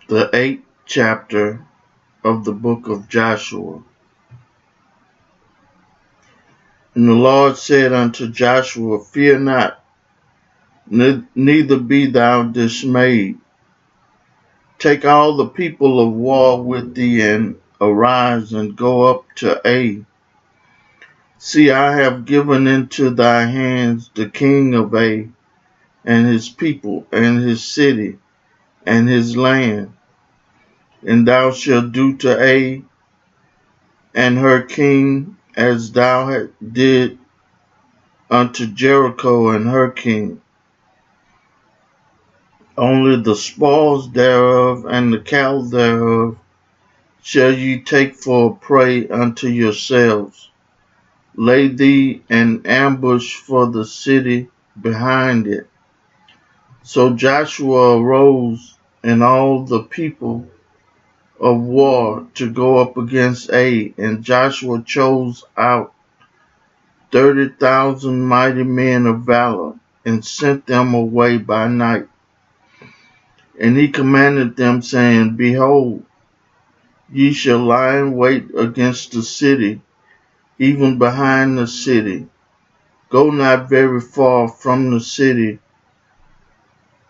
The 8th chapter of the book of Joshua. And the Lord said unto Joshua, Fear not, neither be thou dismayed. Take all the people of war with thee, and arise and go up to Ai. See, I have given into thy hands the king of Ai, and his people, and his city, and his land. And thou shalt do to Ai and her king as thou did unto Jericho and her king. Only the spoils thereof and the cattle thereof shall ye take for a prey unto yourselves. Lay thee an ambush for the city behind it. So Joshua arose and all the people of war to go up against Ai, and Joshua chose out 30,000 mighty men of valor, and sent them away by night. And he commanded them, saying, Behold, ye shall lie in wait against the city, even behind the city. Go not very far from the city,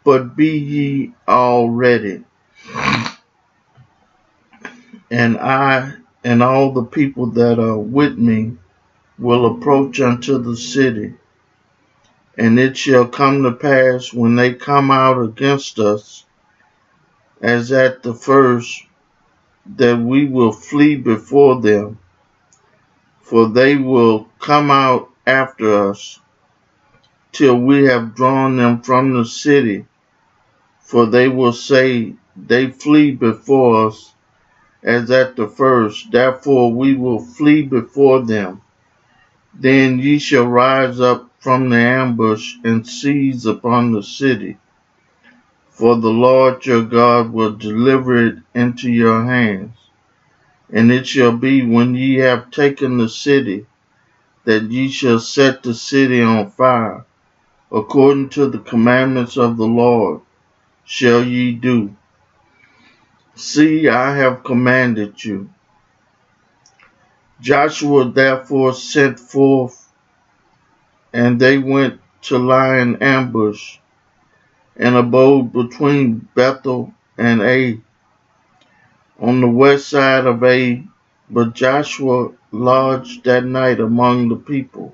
but be ye all ready. And I and all the people that are with me will approach unto the city. And it shall come to pass, when they come out against us, as at the first, that we will flee before them, for they will come out after us, till we have drawn them from the city. For they will say, They flee before us, as at the first, therefore we will flee before them. Then ye shall rise up from the ambush, and seize upon the city. For the Lord your God will deliver it into your hands. And it shall be, when ye have taken the city, that ye shall set the city on fire, according to the commandments of the Lord shall ye do. See, I have commanded you. Joshua therefore sent forth, and they went to lie in ambush, and abode between Bethel and Ai, on the west side of Ai. But Joshua lodged that night among the people.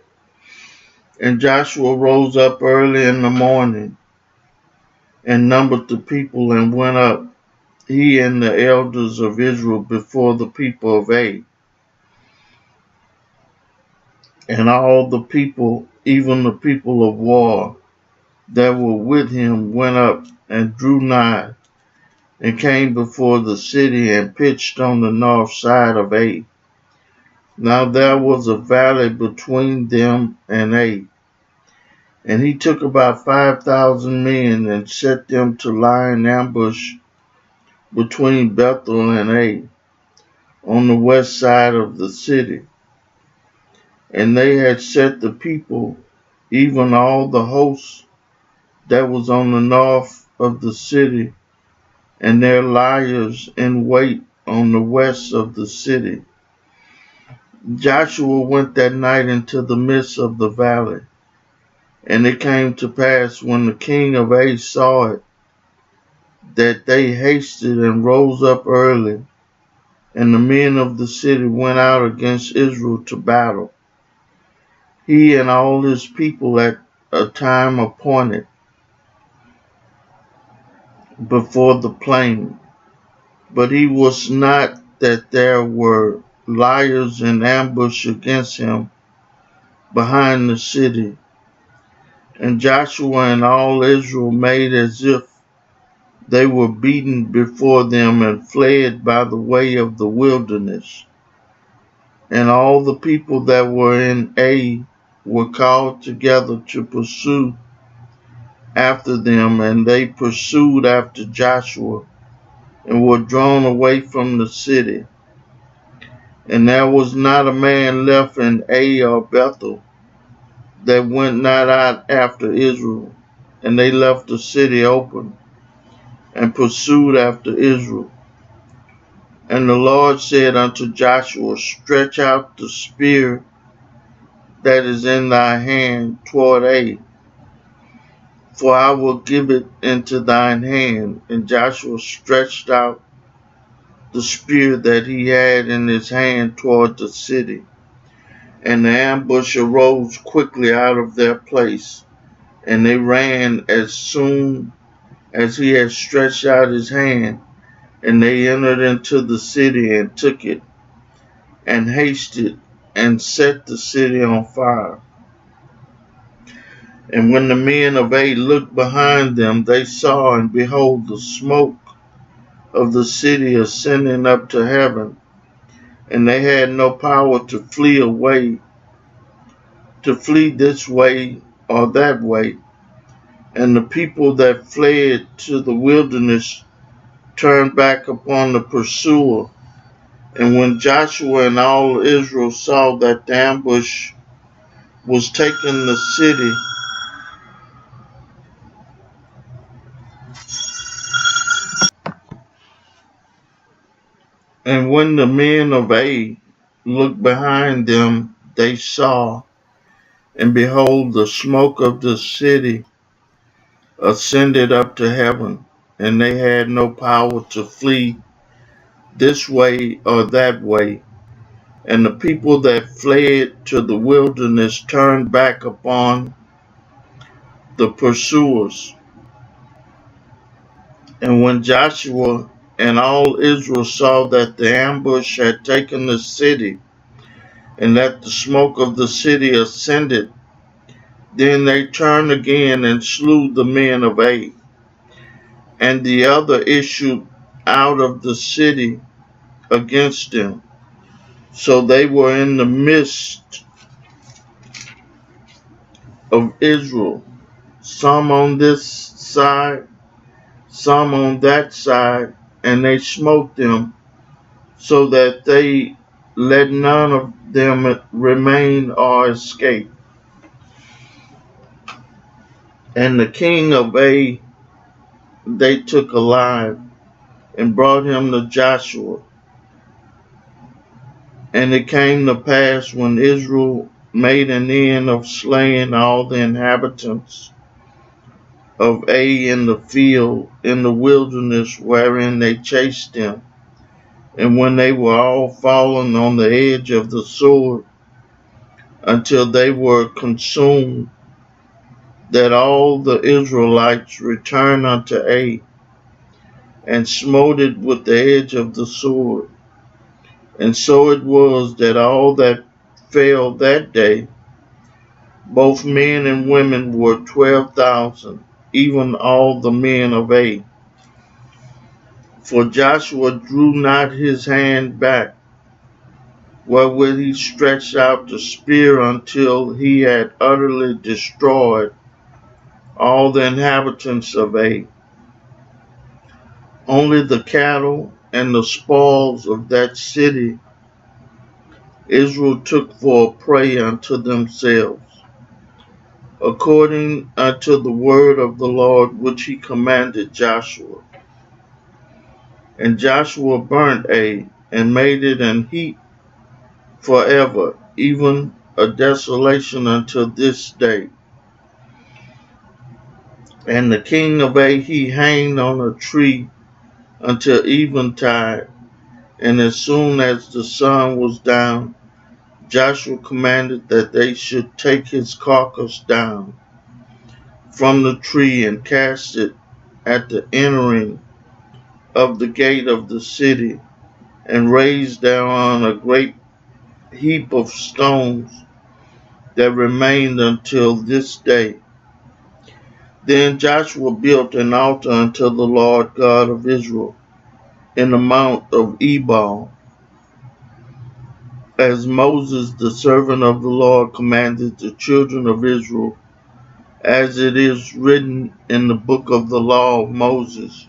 And Joshua rose up early in the morning, and numbered the people, and went up, he and the elders of Israel, before the people of Ai. And all the people, even the people of war that were with him, went up and drew nigh, and came before the city, and pitched on the north side of Ai. Now there was a valley between them and Ai. And he took about 5,000 men, and set them to lie in ambush between Bethel and Ai, on the west side of the city. And they had set the people, even all the host that was on the north of the city, and their liers in wait on the west of the city. Joshua went that night into the midst of the valley. And it came to pass, when the king of Ai saw it, that they hasted and rose up early, and the men of the city went out against Israel to battle, he and all his people at a time appointed, before the plain. But he was not, that there were liers in ambush against him behind the city. And Joshua and all Israel made as if they were beaten before them, and fled by the way of the wilderness. And all the people that were in Ai were called together to pursue after them, and they pursued after Joshua, and were drawn away from the city. And there was not a man left in Ai or Bethel that went not out after Israel, and they left the city open. and pursued after Israel. And the Lord said unto Joshua, Stretch out the spear that is in thy hand toward Ai, for I will give it into thine hand. And Joshua stretched out the spear that he had in his hand toward the city. And the ambush arose quickly out of their place, and they ran as soon as he had stretched out his hand, and they entered into the city and took it, and hasted and set the city on fire. And when the men of Ai looked behind them, they saw, and behold, the smoke of the city ascending up to heaven, and they had no power to flee this way or that way. And the people that fled to the wilderness turned back upon the pursuer. And when Joshua and all Israel saw that the ambush was taking the city, and when the men of Ai looked behind them, they saw, and behold, the smoke of the city ascended up to heaven, and they had no power to flee this way or that way. And the people that fled to the wilderness turned back upon the pursuers. And when Joshua and all Israel saw that the ambush had taken the city, and that the smoke of the city ascended, then they turned again and slew the men of Ai. And the other issued out of the city against them. So they were in the midst of Israel, some on this side, some on that side, and they smote them, so that they let none of them remain or escape. And the king of Ai they took alive, and brought him to Joshua. And it came to pass, when Israel made an end of slaying all the inhabitants of Ai in the field, in the wilderness wherein they chased them, and when they were all fallen on the edge of the sword, until they were consumed, that all the Israelites returned unto Ai, and smote it with the edge of the sword. And so it was that all that fell that day, both men and women, were 12,000, even all the men of Ai. For Joshua drew not his hand back, wherewith he stretched out the spear, until he had utterly destroyed all the inhabitants of Ai. Only the cattle and the spoils of that city Israel took for a prey unto themselves, according unto the word of the Lord which he commanded Joshua. And Joshua burnt Ai, and made it an heap forever, even a desolation until this day. And the king of Ai he hanged on a tree until eventide, and as soon as the sun was down, Joshua commanded that they should take his carcass down from the tree and cast it at the entering of the gate of the city, and raised thereon a great heap of stones that remained until this day. Then Joshua built an altar unto the Lord God of Israel in the mount of Ebal, as Moses the servant of the Lord commanded the children of Israel, as it is written in the book of the law of Moses.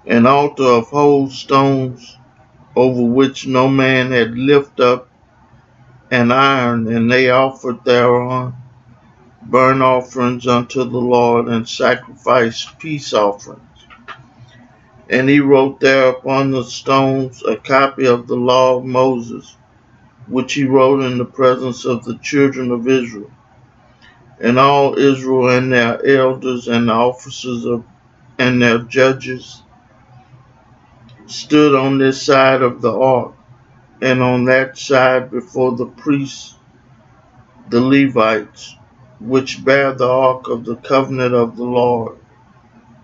An altar of whole stones, over which no man had lifted up an iron, and they offered thereon burnt offerings unto the Lord, and sacrificed peace offerings. And he wrote there upon the stones a copy of the law of Moses, which he wrote in the presence of the children of Israel. And all Israel and their elders and the officers and their judges stood on this side of the ark, and on that side before the priests, the Levites, which bear the ark of the covenant of the Lord,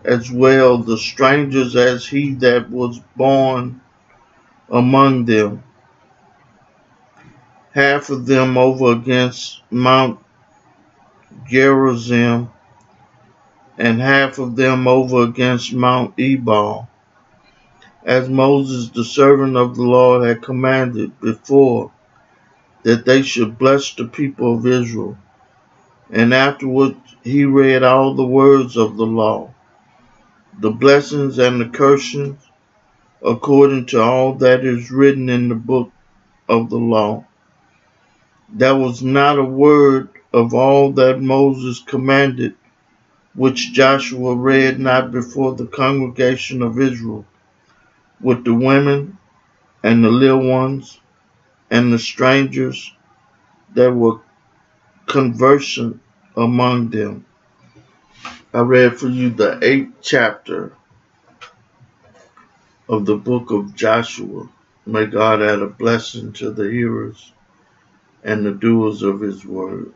as well the strangers as he that was born among them, half of them over against Mount Gerizim, and half of them over against Mount Ebal, as Moses the servant of the Lord had commanded before, that they should bless the people of Israel. And afterward he read all the words of the law, the blessings and the cursings, according to all that is written in the book of the law. There was not a word of all that Moses commanded which Joshua read not before the congregation of Israel, with the women and the little ones and the strangers that were conversant among them. I read for you the 8th chapter of the book of Joshua. May God add a blessing to the hearers and the doers of his word.